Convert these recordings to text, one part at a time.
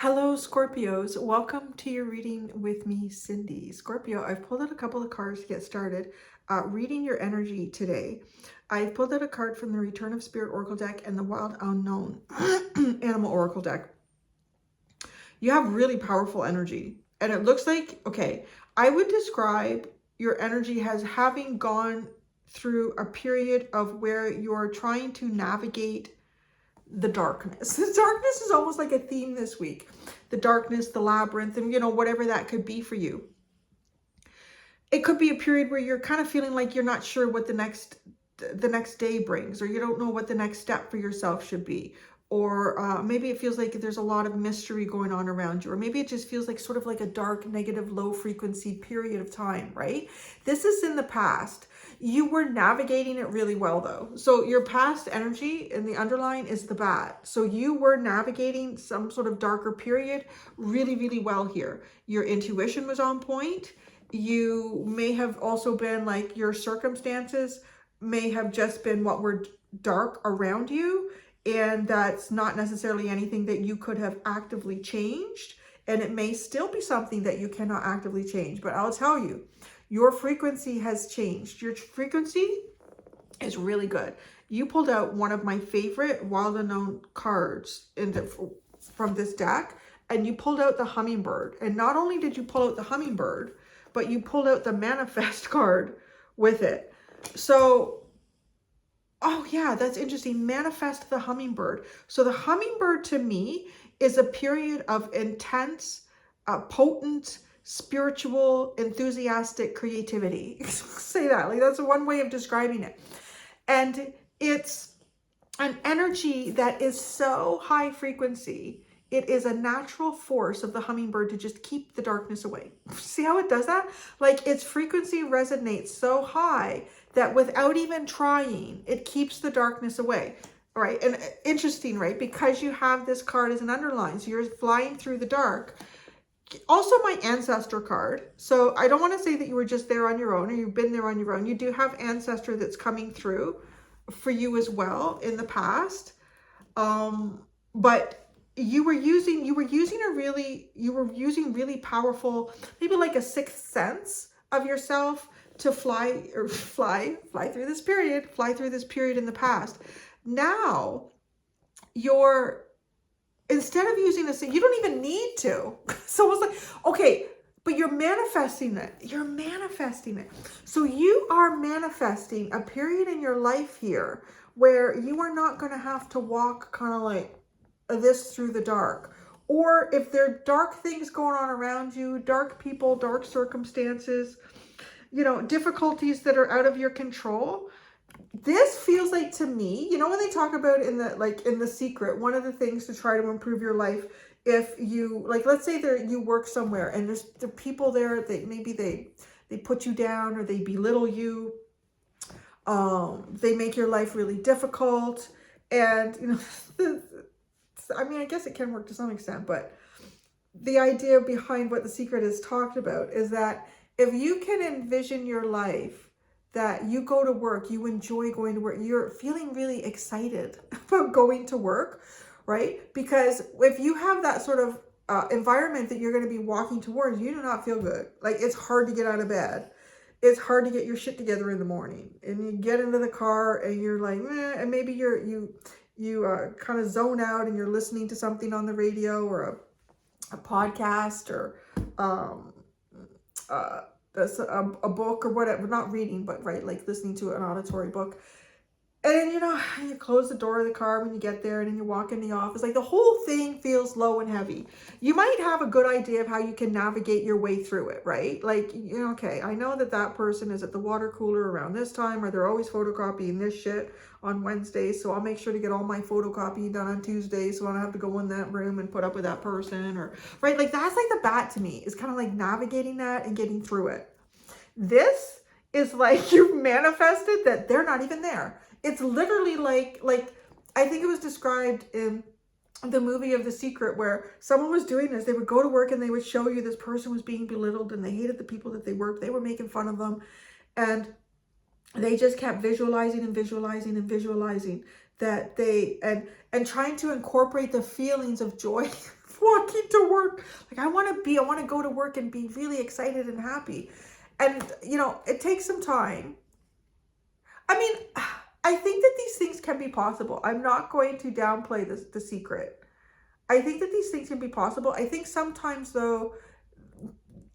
Hello, Scorpios. Welcome to your reading with me, Cindy. Scorpio, I've pulled out a couple of cards to get started reading your energy today. I've pulled out a card from the Return of Spirit Oracle deck and the Wild Unknown Animal Oracle deck. You have really powerful energy. And it looks like, okay, I would describe your energy as having gone through a period of where you're trying to navigate the darkness. The darkness is almost like a theme this week. The darkness, the labyrinth, and whatever that could be for you. It could be a period where you're kind of feeling like you're not sure what the next day brings, or you don't know what the next step for yourself should be. Or maybe it feels like there's a lot of mystery going on around you. Or maybe it just feels like sort of like a dark, negative, low frequency period of time, right? This is in the past. You were navigating it really well though. So your past energy in the underline is the bad. So you were navigating some sort of darker period really, really well here. Your intuition was on point. You may have also been like your circumstances may have just been what were dark around you. And that's not necessarily anything that you could have actively changed. And it may still be something that you cannot actively change. But I'll tell you, your frequency has changed. Your frequency is really good. You pulled out one of my favorite Wild Unknown cards from this deck. And you pulled out the hummingbird. And not only did you pull out the hummingbird, but you pulled out the manifest card with it. So oh yeah, that's interesting. Manifest the hummingbird. So the hummingbird to me is a period of intense, potent, spiritual, enthusiastic creativity. Say that, like that's one way of describing it. And it's an energy that is so high frequency. It is a natural force of the hummingbird to just keep the darkness away. See how it does that? Like its frequency resonates so high that without even trying, it keeps the darkness away. All right, and interesting, right? Because you have this card as an underline, so you're flying through the dark. Also my ancestor card. So I don't want to say that you were just there on your own or you've been there on your own. You do have ancestor that's coming through for you as well in the past. But you were using really powerful, maybe like a sixth sense of yourself to fly through this period in the past. Now instead of using this, you don't even need to. So it's like, okay, but you're manifesting it. You're manifesting it. So you are manifesting a period in your life here where you are not going to have to walk kind of like this through the dark. Or if there are dark things going on around you, dark people, dark circumstances, difficulties that are out of your control. This feels like to me, when they talk about in The Secret, one of the things to try to improve your life, if you let's say you work somewhere and there's the people there that maybe they put you down or they belittle you, they make your life really difficult, and I mean, I guess it can work to some extent, but the idea behind what The Secret is talked about is that if you can envision your life that you go to work, you enjoy going to work, you're feeling really excited about going to work, right? Because if you have that sort of environment that you're going to be walking towards, you do not feel good. Like it's hard to get out of bed. It's hard to get your shit together in the morning. And you get into the car and you're like, and maybe you kind of zone out and you're listening to something on the radio or a podcast or a book or whatever, not reading, but right, like listening to an auditory book. And then, you close the door of the car when you get there and then you walk in the office. Like the whole thing feels low and heavy. You might have a good idea of how you can navigate your way through it, right? Like, okay, I know that person is at the water cooler around this time, or they're always photocopying this shit on Wednesdays. So I'll make sure to get all my photocopying done on Tuesdays so I don't have to go in that room and put up with that person, or, right? Like that's like the bat to me, is kind of like navigating that and getting through it. This is like you've manifested that they're not even there. It's literally like I think it was described in the movie of The Secret where someone was doing this. They would go to work and they would show you this person was being belittled and they hated the people that they worked. They were making fun of them. And they just kept visualizing and visualizing and visualizing that they, and trying to incorporate the feelings of joy. walking to work. Like I want to go to work and be really excited and happy. And, you know, it takes some time. I mean, I think that these things can be possible. I'm not going to downplay the secret. I think that these things can be possible. I think sometimes, though,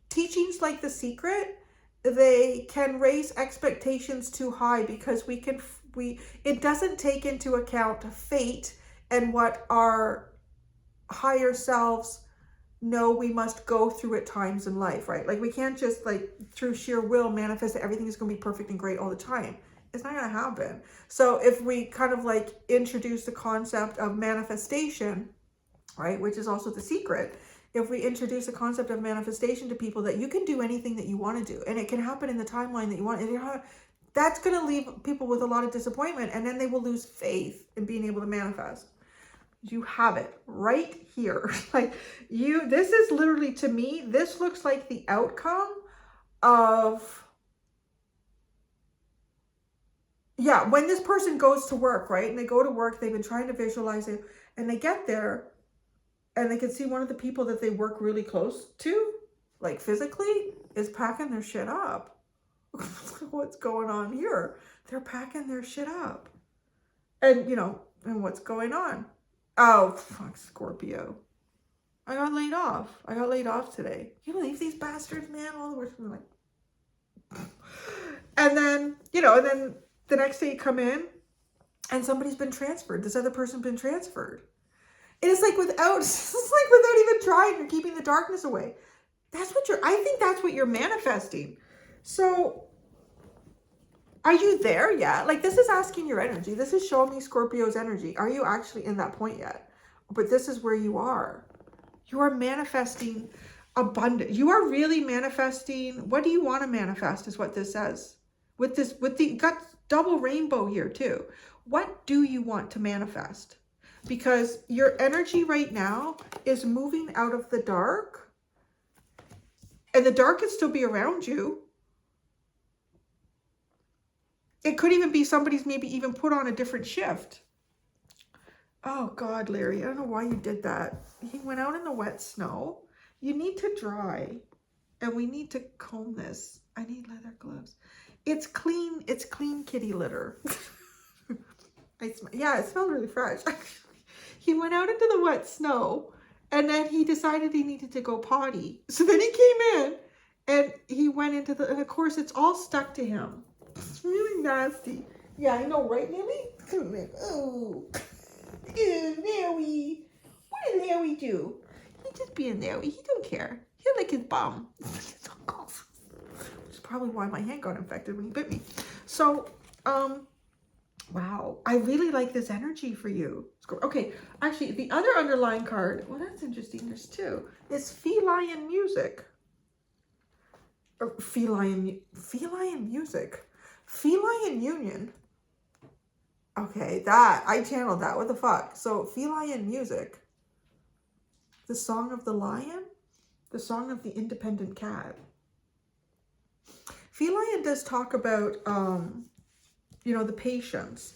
teachings like The Secret, they can raise expectations too high because it doesn't take into account fate and what our higher selves know we must go through at times in life, right? Like we can't just like through sheer will manifest that everything is going to be perfect and great all the time. It's not going to happen. So if we kind of like introduce the concept of manifestation, right, which is also The Secret, if we introduce a concept of manifestation to people, that you can do anything that you want to do and it can happen in the timeline that you want, and that's going to leave people with a lot of disappointment, and then they will lose faith in being able to manifest. You have it right here. Like this is literally, to me, this looks like the outcome of, yeah, when this person goes to work, right? And they go to work, they've been trying to visualize it, and they get there and they can see one of the people that they work really close to, like physically, is packing their shit up. What's going on here? They're packing their shit up. And, you know, and what's going on? Oh, fuck, Scorpio. I got laid off. I got laid off today. Can you believe these bastards, man? All the words from like... And then, you know, and then the next day you come in and somebody's been transferred. This other person's been transferred. It is like without even trying, you're keeping the darkness away. I think that's what you're manifesting. So are you there yet? Like this is asking your energy. This is showing me Scorpio's energy. Are you actually in that point yet? But this is where you are. You are manifesting abundance. You are really manifesting. What do you want to manifest is what this says. Got double rainbow here too. What do you want to manifest? Because your energy right now is moving out of the dark, and the dark can still be around you. It could even be somebody's maybe even put on a different shift. Oh God, Larry, I don't know why you did that. He went out in the wet snow. You need to dry, and we need to comb this. I need leather gloves. It's clean kitty litter. Yeah, it smells really fresh. He went out into the wet snow, and then he decided he needed to go potty. So then he came in, and he went into and of course it's all stuck to him. It's really nasty. Yeah, I know, right, Lily? Oh, Larry. What did Larry do? He's just being Larry. He don't care. He like his bum. Which is probably why my hand got infected when he bit me. So, wow, I really like this energy for you. Okay, actually, the other underlying card, well, that's interesting. There's two. Is feline music. Or feline music. Feline union. Okay, I channeled that. What the fuck? So, feline music. The song of the lion. The song of the independent cat. Feline does talk about, you know, the patience.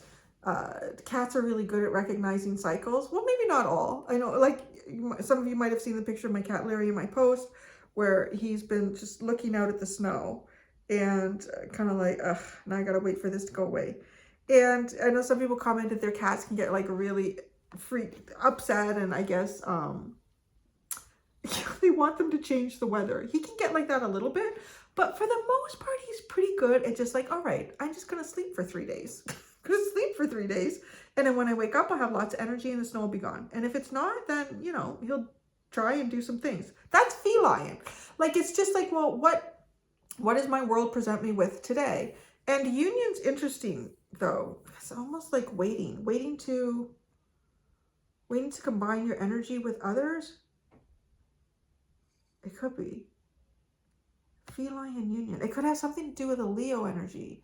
Cats are really good at recognizing cycles. Well, maybe not all. I know, like, some of you might have seen the picture of my cat Larry in my post, where he's been just looking out at the snow and kind of like, ugh, now I gotta wait for this to go away. And I know some people commented their cats can get like really upset, and I guess they want them to change the weather. He can get like that a little bit, but for the most part, he's pretty good at just like, all right, I'm just gonna sleep for 3 days. Sleep for 3 days, and then when I wake up, I'll have lots of energy and the snow will be gone. And if it's not, then, you know, he'll try and do some things. That's feline. Like, it's just like, well, what does my world present me with today? And union's interesting, though. It's almost like waiting to combine your energy with others. It could be feline and union. It could have something to do with a Leo energy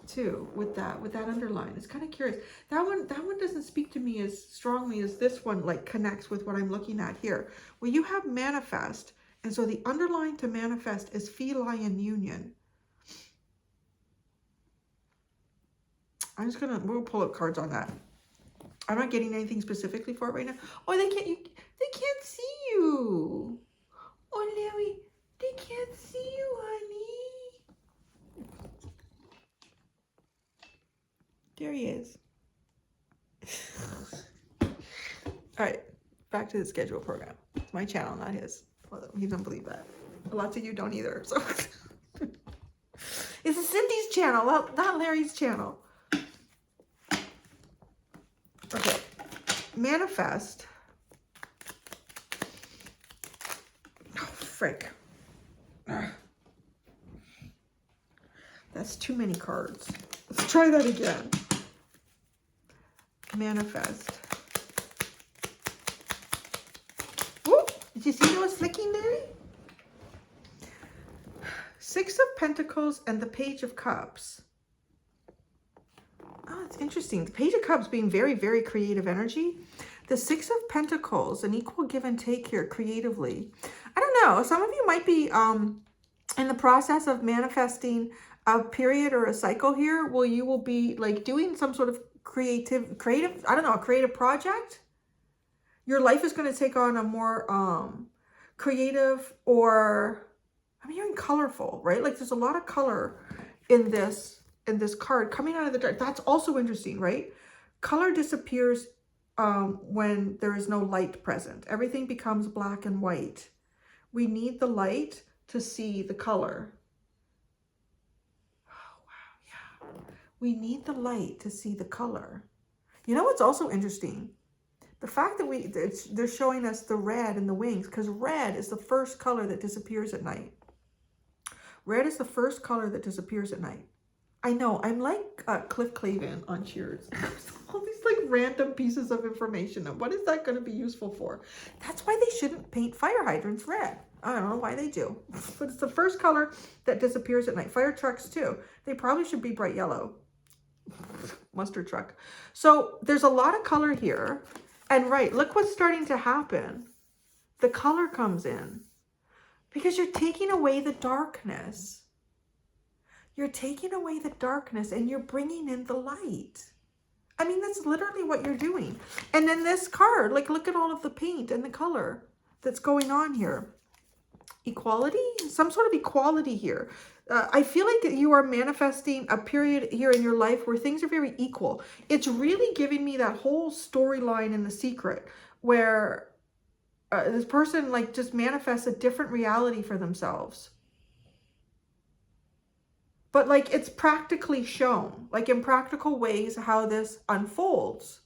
too, with that underline. It's kind of curious. That one doesn't speak to me as strongly as this one, like, connects with what I'm looking at here. Well, you have manifest, and so the underline to manifest is feline union. We'll pull up cards on that. I'm not getting anything specifically for it right now. Oh, they can't see you. to the schedule program. It's my channel, not his. Well, he doesn't believe that. Lots of you don't either. So it's Cindy's channel, not Larry's channel. Okay. Manifest. Oh, frick. That's too many cards. Let's try that again. Manifest. Woo! Did you see those flicking there? Six of Pentacles and the Page of Cups. Oh, it's interesting. The Page of Cups being very, very creative energy. The Six of Pentacles, an equal give and take here creatively. I don't know. Some of you might be in the process of manifesting a period or a cycle here where you will be like doing some sort of creative, I don't know, a creative project. Your life is going to take on a more creative, or I'm hearing colorful, right? Like there's a lot of color in this card coming out of the dark. That's also interesting, right? Color disappears when there is no light present. Everything becomes black and white. We need the light to see the color. Oh, wow, yeah. We need the light to see the color. You know what's also interesting? The fact that they're showing us the red in the wings, because red is the first color that disappears at night. Red is the first color that disappears at night. I know, I'm like Cliff Clavin on Cheers. All these like random pieces of information. And what is that going to be useful for? That's why they shouldn't paint fire hydrants red. I don't know why they do. But it's the first color that disappears at night. Fire trucks too. They probably should be bright yellow. Mustard truck. So there's a lot of color here. And right, look what's starting to happen. The color comes in. Because you're taking away the darkness. You're taking away the darkness and you're bringing in the light. I mean, that's literally what you're doing. And then this card, like look at all of the paint and the color that's going on here. Equality? Some sort of equality here. I feel like you are manifesting a period here in your life where things are very equal. It's really giving me that whole storyline in The Secret where this person like just manifests a different reality for themselves. But like it's practically shown, like in practical ways, how this unfolds.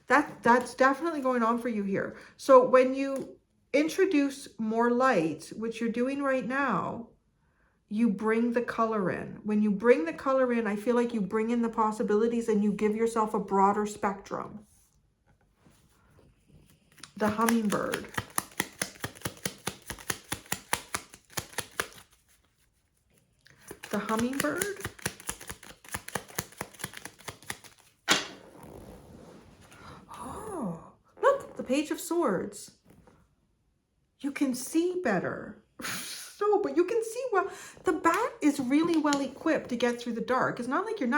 That's definitely going on for you here. So when you introduce more light, which you're doing right now, you bring the color in. When you bring the color in, I feel like you bring in the possibilities and you give yourself a broader spectrum. The hummingbird. The hummingbird. Oh, look, the Page of Swords. You can see better. No, but you can see well. The bat is really well equipped to get through the dark. It's not like you're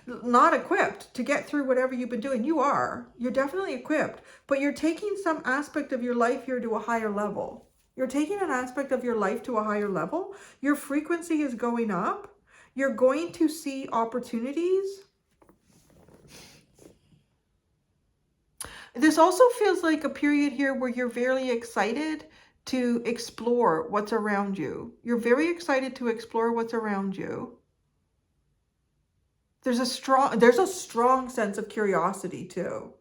not equipped to get through whatever you've been doing. You are. You're definitely equipped. But you're taking some aspect of your life here to a higher level. You're taking an aspect of your life to a higher level. Your frequency is going up. You're going to see opportunities. This also feels like a period here where you're very excited to explore what's around you. You're very excited to explore what's around you. There's a strong sense of curiosity too.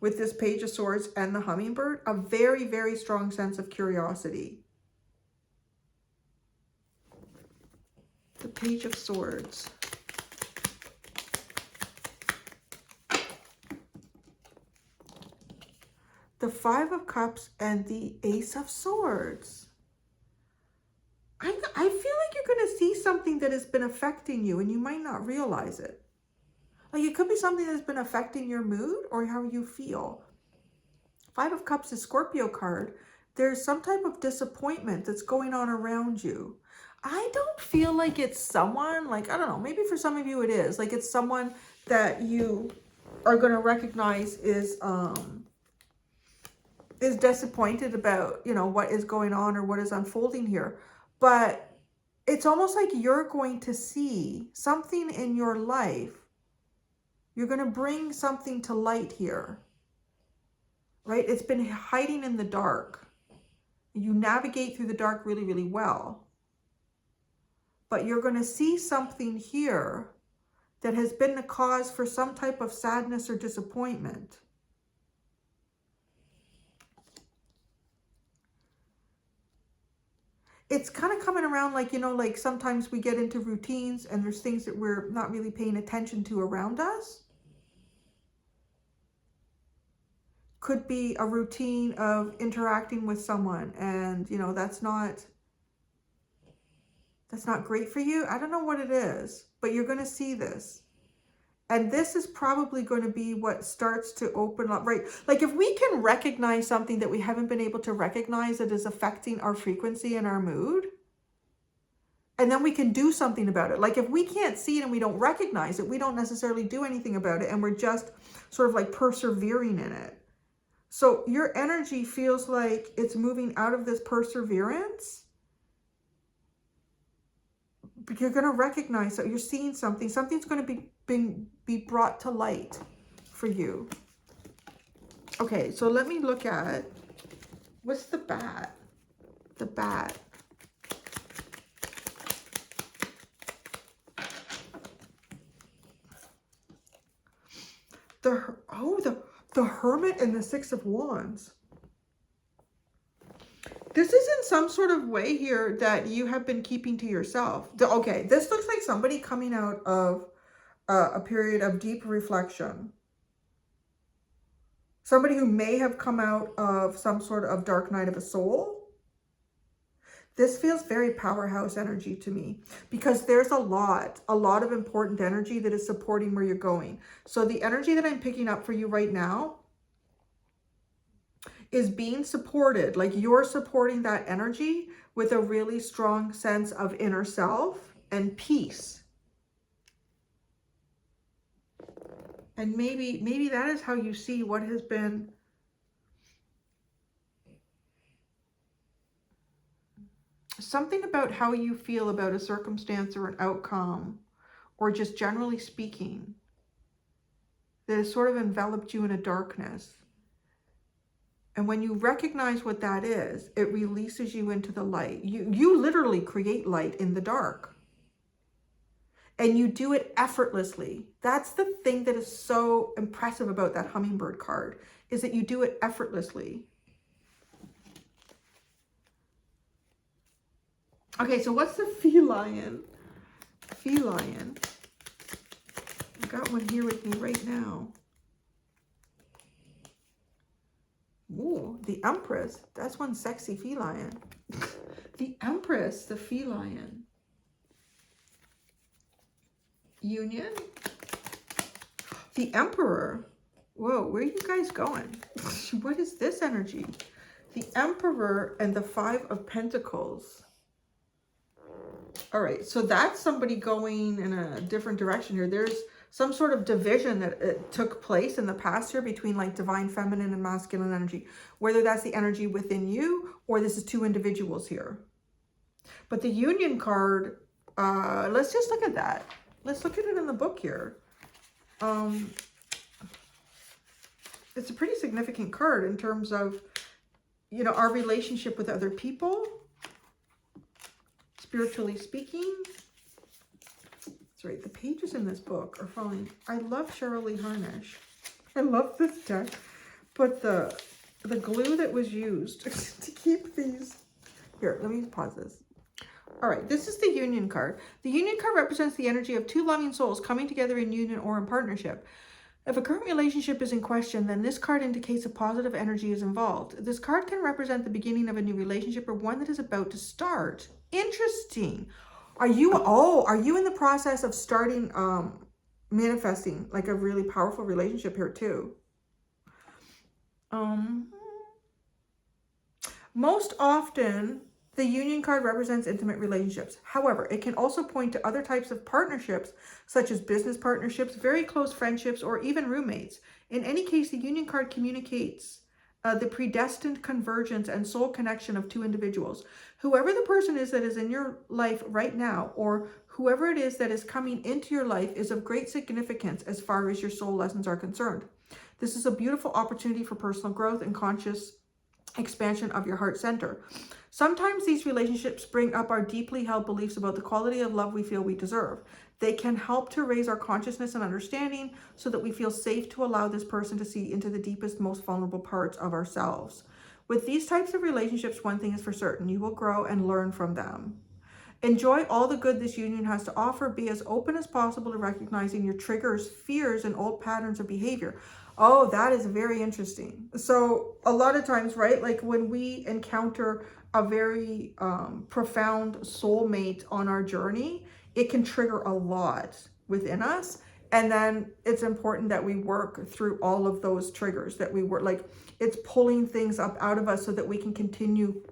With this Page of Swords and the hummingbird, a very, very strong sense of curiosity. The Page of Swords. The Five of Cups and the Ace of Swords. I feel like you're going to see something that has been affecting you and you might not realize it. Like it could be something that's been affecting your mood or how you feel. Five of Cups is Scorpio card. There's some type of disappointment that's going on around you. I don't feel like it's someone, like, I don't know, maybe for some of you it is. Like it's someone that you are going to recognize is disappointed about, you know, what is going on or what is unfolding here. But it's almost like you're going to see something in your life. You're going to bring something to light here. right? It's been hiding in the dark. You navigate through the dark really, really well. But you're going to see something here that has been the cause for some type of sadness or disappointment. It's kind of coming around like, you know, like sometimes we get into routines and there's things that we're not really paying attention to around us. Could be a routine of interacting with someone and, you know, that's not great for you. I don't know what it is, but you're going to see this. And this is probably going to be what starts to open up, right? Like if we can recognize something that we haven't been able to recognize that is affecting our frequency and our mood, and then we can do something about it. Like if we can't see it and we don't recognize it, we don't necessarily do anything about it. And we're just sort of like persevering in it. So your energy feels like it's moving out of this perseverance. But you're going to recognize that you're seeing something. Something's going to be brought to light for you. Okay, so let me look at, what's the bat? The bat. The Hermit and the Six of Wands. This is in some sort of way here that you have been keeping to yourself. Okay, this looks like somebody coming out of a period of deep reflection. Somebody who may have come out of some sort of dark night of a soul. This feels very powerhouse energy to me because there's a lot of important energy that is supporting where you're going. So the energy that I'm picking up for you right now is being supported, like you're supporting that energy with a really strong sense of inner self and peace. And maybe that is how you see what has been something about how you feel about a circumstance or an outcome, or just generally speaking, that has sort of enveloped you in a darkness. And when you recognize what that is, it releases you into the light. You literally create light in the dark. And you do it effortlessly. That's the thing that is so impressive about that hummingbird card, is that you do it effortlessly. Okay, so what's the feline? Feline. I've got one here with me right now. Ooh, the Empress. That's one sexy feline. The Empress, the feline. Union. The Emperor. Whoa, where are you guys going? What is this energy? The Emperor and the Five of Pentacles. All right, so that's somebody going in a different direction here. There's some sort of division that took place in the past here between like divine feminine and masculine energy, whether that's the energy within you or this is two individuals here. But the Union card, let's just look at that. Let's look at it in the book here. It's a pretty significant card in terms of, you know, our relationship with other people, spiritually speaking. That's right. The pages in this book are falling. I love Cheryl Lee Harnish. I love this deck. But the glue that was used to keep these... Here, let me pause this. All right, this is the Union card. The Union card represents the energy of two loving souls coming together in union or in partnership. If a current relationship is in question, then this card indicates a positive energy is involved. This card can represent the beginning of a new relationship or one that is about to start. Interesting. Are you in the process of starting manifesting like a really powerful relationship here too? Most often the Union card represents intimate relationships. However, it can also point to other types of partnerships, such as business partnerships, very close friendships, or even roommates. In any case, the Union card communicates the predestined convergence and soul connection of two individuals. Whoever the person is that is in your life right now, or whoever it is that is coming into your life, is of great significance as far as your soul lessons are concerned. This is a beautiful opportunity for personal growth and conscious expansion of your heart center. Sometimes these relationships bring up our deeply held beliefs about the quality of love we feel we deserve. They can help to raise our consciousness and understanding so that we feel safe to allow this person to see into the deepest, most vulnerable parts of ourselves. With these types of relationships, one thing is for certain: you will grow and learn from them. Enjoy all the good this union has to offer. Be as open as possible to recognizing your triggers, fears, and old patterns of behavior. Oh, that is very interesting. So a lot of times, right, like when we encounter a very profound soulmate on our journey, it can trigger a lot within us. And then it's important that we work through all of those triggers, that we work, like it's pulling things up out of us so that we can continue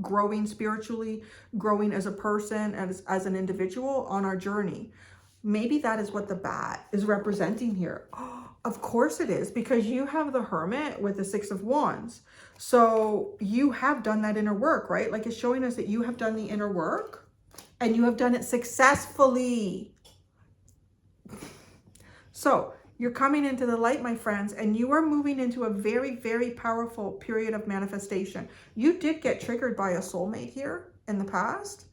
growing spiritually, growing as a person, as an individual on our journey. Maybe that is what the bat is representing here. Oh, of course it is, because you have the Hermit with the Six of Wands. So you have done that inner work, right? Like it's showing us that you have done the inner work and you have done it successfully. So you're coming into the light, my friends, and you are moving into a very, very powerful period of manifestation. You did get triggered by a soulmate here in the past.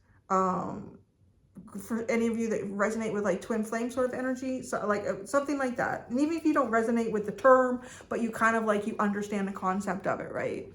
For any of you that resonate with like twin flame sort of energy, so like something like that. And even if you don't resonate with the term, but you kind of like, you understand the concept of it, right?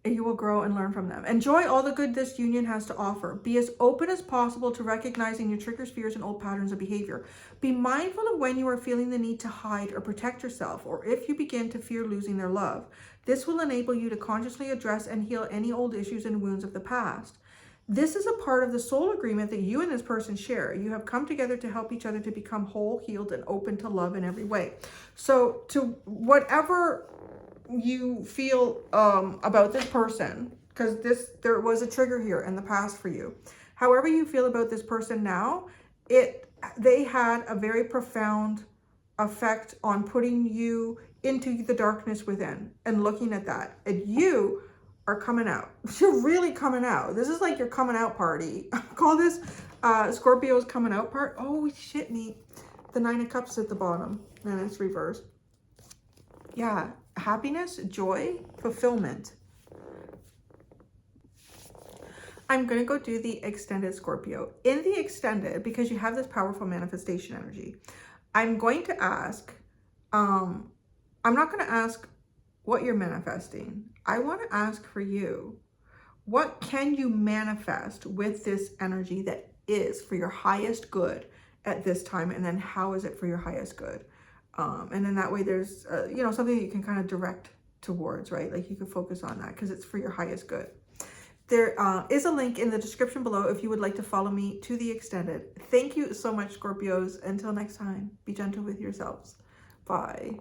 You will grow and learn from them. Enjoy all the good this union has to offer. Be as open as possible to recognizing your triggers, fears, and old patterns of behavior. Be mindful of when you are feeling the need to hide or protect yourself, or if you begin to fear losing their love. This will enable you to consciously address and heal any old issues and wounds of the past. This is a part of the soul agreement that you and this person share. You have come together to help each other to become whole, healed, and open to love in every way. So to whatever you feel about this person, because there was a trigger here in the past for you. However you feel about this person now, they had a very profound effect on putting you into the darkness within and looking at that. And you are coming out. You're really coming out. This is like your coming out party. Call this Scorpio's coming out part. Oh shit, neat. The Nine of Cups at the bottom and it's reversed. Yeah. Happiness, joy, fulfillment. I'm going to go do the extended, Scorpio. In the extended, because you have this powerful manifestation energy, I'm going to ask, I'm not going to ask what you're manifesting. I want to ask for you, what can you manifest with this energy that is for your highest good at this time? And then how is it for your highest good? And then that way there's, you know, something that you can kind of direct towards, right? Like you can focus on that because it's for your highest good. There is a link in the description below if you would like to follow me to the extended. Thank you so much, Scorpios. Until next time, be gentle with yourselves. Bye.